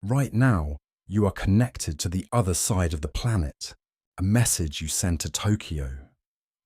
Right now, you are connected to the other side of the planet. A message you send to Tokyo.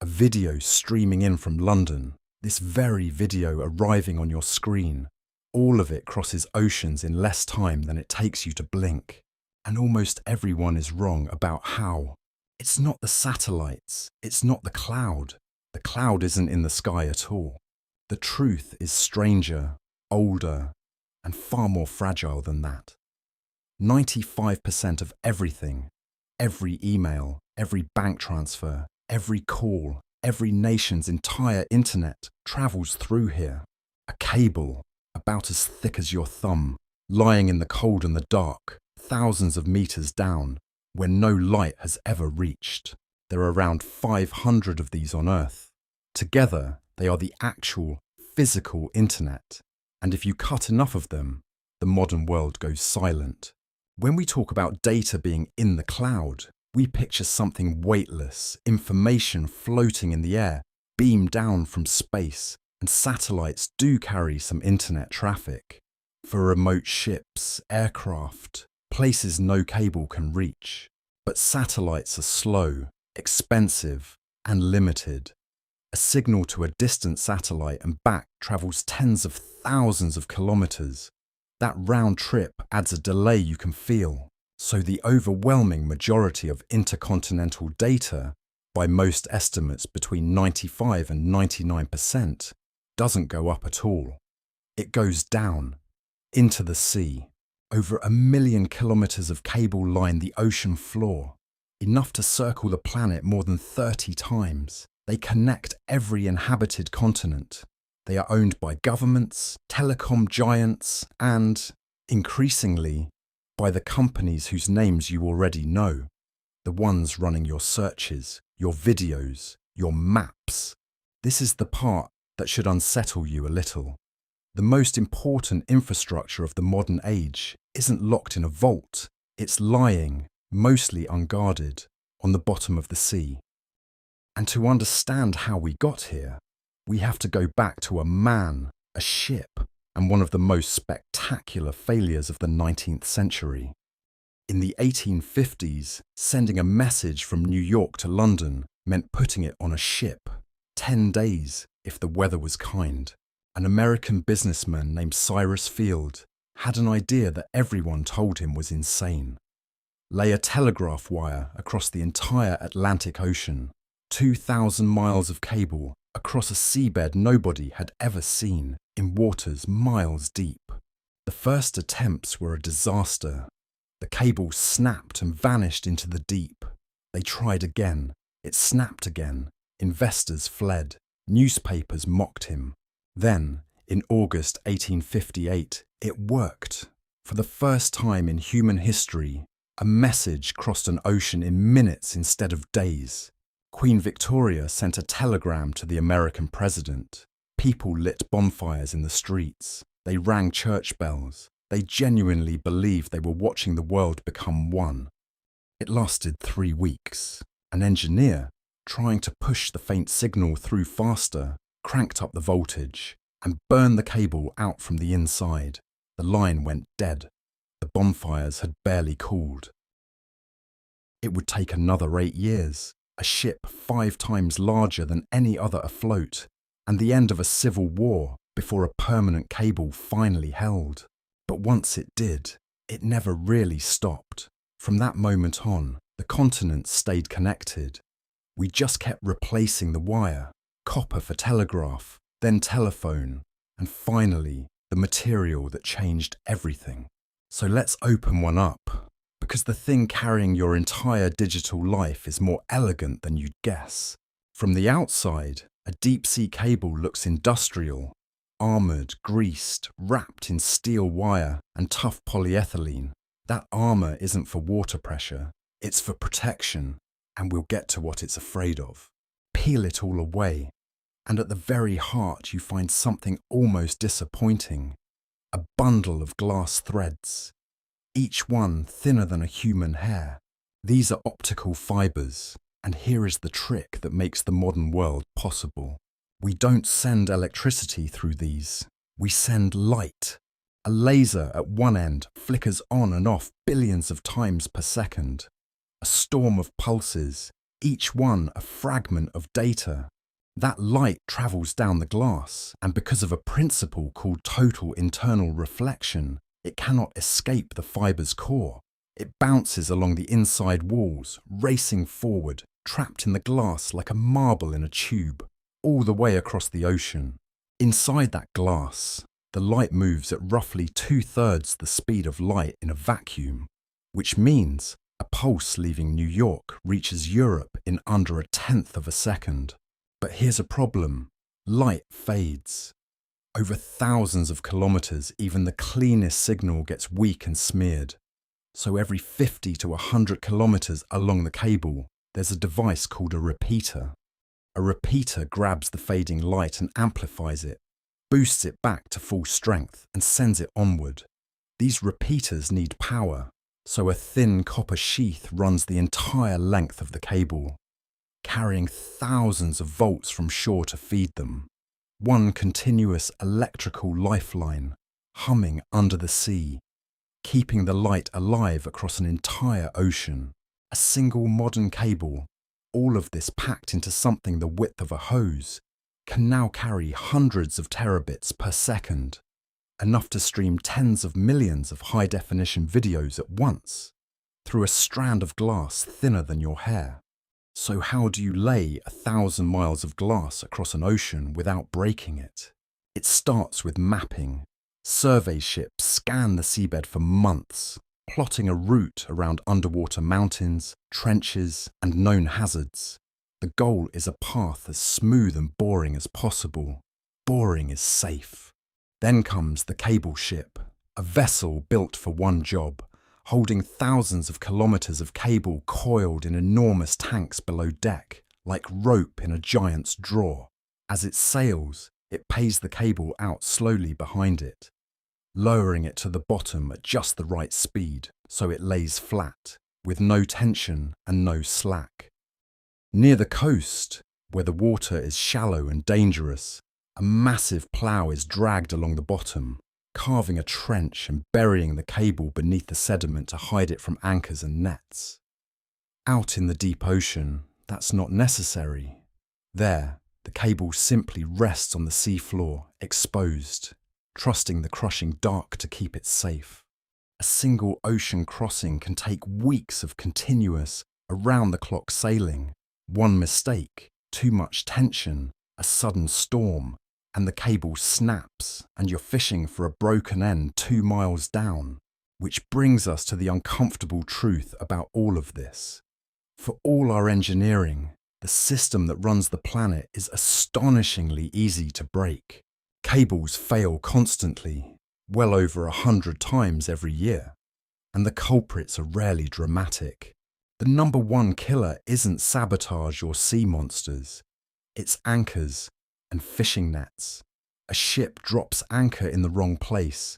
A video streaming in from London. This very video arriving on your screen. All of it crosses oceans in less time than it takes you to blink. And almost everyone is wrong about how. It's not the satellites. It's not the cloud. The cloud isn't in the sky at all. The truth is stranger, older, and far more fragile than that. 95% of everything, every email, every bank transfer, every call, every nation's entire internet travels through here. A cable, about as thick as your thumb, lying in the cold and the dark, thousands of meters down, where no light has ever reached. There are around 500 of these on Earth. Together, they are the actual, physical internet. And if you cut enough of them, the modern world goes silent. When we talk about data being in the cloud, we picture something weightless, information floating in the air, beamed down from space, and satellites do carry some internet traffic. For remote ships, aircraft, places no cable can reach. But satellites are slow, expensive, and limited. A signal to a distant satellite and back travels tens of thousands of kilometers. That round trip adds a delay you can feel. So the overwhelming majority of intercontinental data, by most estimates between 95 and 99%, doesn't go up at all. It goes down, into the sea. Over 1 million kilometers of cable line the ocean floor, enough to circle the planet more than 30 times. They connect every inhabited continent. They are owned by governments, telecom giants, and, increasingly, by the companies whose names you already know. The ones running your searches, your videos, your maps. This is the part that should unsettle you a little. The most important infrastructure of the modern age isn't locked in a vault. It's lying, mostly unguarded, on the bottom of the sea. And to understand how we got here, we have to go back to a man, a ship, and one of the most spectacular failures of the 19th century. In the 1850s, sending a message from New York to London meant putting it on a ship, 10 days if the weather was kind. An American businessman named Cyrus Field had an idea that everyone told him was insane. Lay a telegraph wire across the entire Atlantic Ocean, 2,000 miles of cable across a seabed nobody had ever seen, in waters miles deep. The first attempts were a disaster. The cable snapped and vanished into the deep. They tried again. It snapped again. Investors fled. Newspapers mocked him. Then, in August 1858, it worked. For the first time in human history, a message crossed an ocean in minutes instead of days. Queen Victoria sent a telegram to the American president. People lit bonfires in the streets. They rang church bells. They genuinely believed they were watching the world become one. It lasted 3 weeks. An engineer, trying to push the faint signal through faster, cranked up the voltage and burned the cable out from the inside. The line went dead. The bonfires had barely cooled. It would take another 8 years, a ship 5 times larger than any other afloat, and the end of a civil war before a permanent cable finally held. But once it did, it never really stopped. From that moment on, the continents stayed connected. We just kept replacing the wire, copper for telegraph, then telephone, and finally, the material that changed everything. So let's open one up, because the thing carrying your entire digital life is more elegant than you'd guess. From the outside, a deep-sea cable looks industrial, armoured, greased, wrapped in steel wire and tough polyethylene. That armour isn't for water pressure, it's for protection, and we'll get to what it's afraid of. Peel it all away, and at the very heart you find something almost disappointing. A bundle of glass threads, each one thinner than a human hair. These are optical fibers, and here is the trick that makes the modern world possible. We don't send electricity through these, we send light. A laser at one end flickers on and off billions of times per second. A storm of pulses, each one a fragment of data. That light travels down the glass, and because of a principle called total internal reflection, it cannot escape the fiber's core. It bounces along the inside walls, racing forward, trapped in the glass like a marble in a tube, all the way across the ocean. Inside that glass, the light moves at roughly 2/3 the speed of light in a vacuum, which means a pulse leaving New York reaches Europe in under 1/10 of a second. But here's a problem. Light fades. Over thousands of kilometers, even the cleanest signal gets weak and smeared. So every 50 to 100 kilometers along the cable, there's a device called a repeater. A repeater grabs the fading light and amplifies it, boosts it back to full strength, and sends it onward. These repeaters need power, so a thin copper sheath runs the entire length of the cable, carrying thousands of volts from shore to feed them. One continuous electrical lifeline, humming under the sea, keeping the light alive across an entire ocean. A single modern cable, all of this packed into something the width of a hose, can now carry hundreds of terabits per second, enough to stream tens of millions of high-definition videos at once, through a strand of glass thinner than your hair. So how do you lay 1,000 miles of glass across an ocean without breaking it? It starts with mapping. Survey ships scan the seabed for months, plotting a route around underwater mountains, trenches, and known hazards. The goal is a path as smooth and boring as possible. Boring is safe. Then comes the cable ship, a vessel built for one job, holding thousands of kilometers of cable coiled in enormous tanks below deck, like rope in a giant's drawer. As it sails, it pays the cable out slowly behind it, lowering it to the bottom at just the right speed so it lays flat, with no tension and no slack. Near the coast, where the water is shallow and dangerous, a massive plough is dragged along the bottom, carving a trench and burying the cable beneath the sediment to hide it from anchors and nets. Out in the deep ocean, that's not necessary. There, the cable simply rests on the seafloor, exposed, trusting the crushing dark to keep it safe. A single ocean crossing can take weeks of continuous, around-the-clock sailing. One mistake, too much tension, a sudden storm, and the cable snaps, and you're fishing for a broken end 2 miles down. Which brings us to the uncomfortable truth about all of this. For all our engineering, the system that runs the planet is astonishingly easy to break. Cables fail constantly, well over 100 times every year, and the culprits are rarely dramatic. The number one killer isn't sabotage or sea monsters, it's anchors and fishing nets. A ship drops anchor in the wrong place,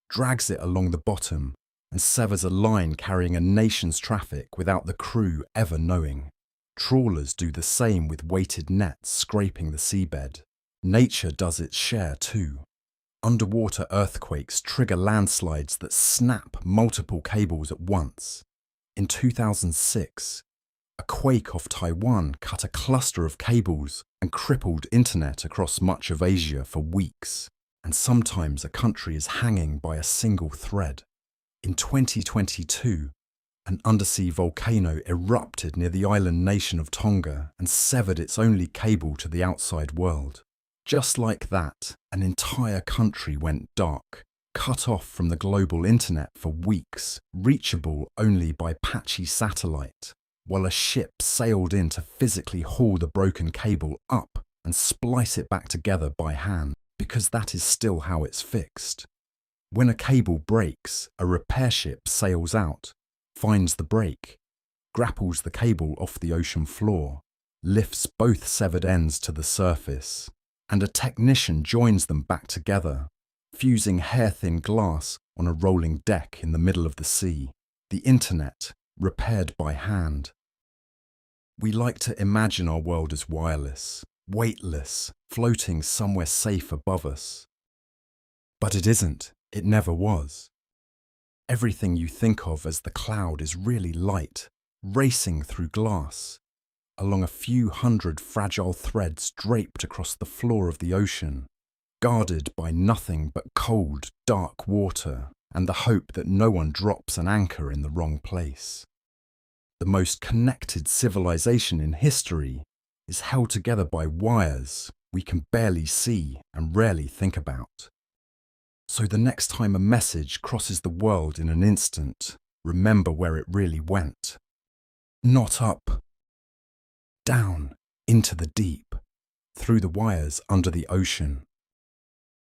drags it along the bottom, and severs a line carrying a nation's traffic without the crew ever knowing. Trawlers do the same with weighted nets scraping the seabed. Nature does its share too. Underwater earthquakes trigger landslides that snap multiple cables at once. In 2006, a quake off Taiwan cut a cluster of cables and crippled internet across much of Asia for weeks, and sometimes a country is hanging by a single thread. In 2022, an undersea volcano erupted near the island nation of Tonga and severed its only cable to the outside world. Just like that, an entire country went dark, cut off from the global internet for weeks, reachable only by patchy satellite, while a ship sailed in to physically haul the broken cable up and splice it back together by hand, because that is still how it's fixed. When a cable breaks, a repair ship sails out, finds the break, grapples the cable off the ocean floor, lifts both severed ends to the surface, and a technician joins them back together, fusing hair-thin glass on a rolling deck in the middle of the sea. The internet, repaired by hand. We like to imagine our world as wireless, weightless, floating somewhere safe above us. But it isn't. It never was. Everything you think of as the cloud is really light, racing through glass, along a few hundred fragile threads draped across the floor of the ocean, guarded by nothing but cold, dark water and the hope that no one drops an anchor in the wrong place. The most connected civilization in history is held together by wires we can barely see and rarely think about. So the next time a message crosses the world in an instant, remember where it really went. Not up, down, into the deep, through the wires under the ocean.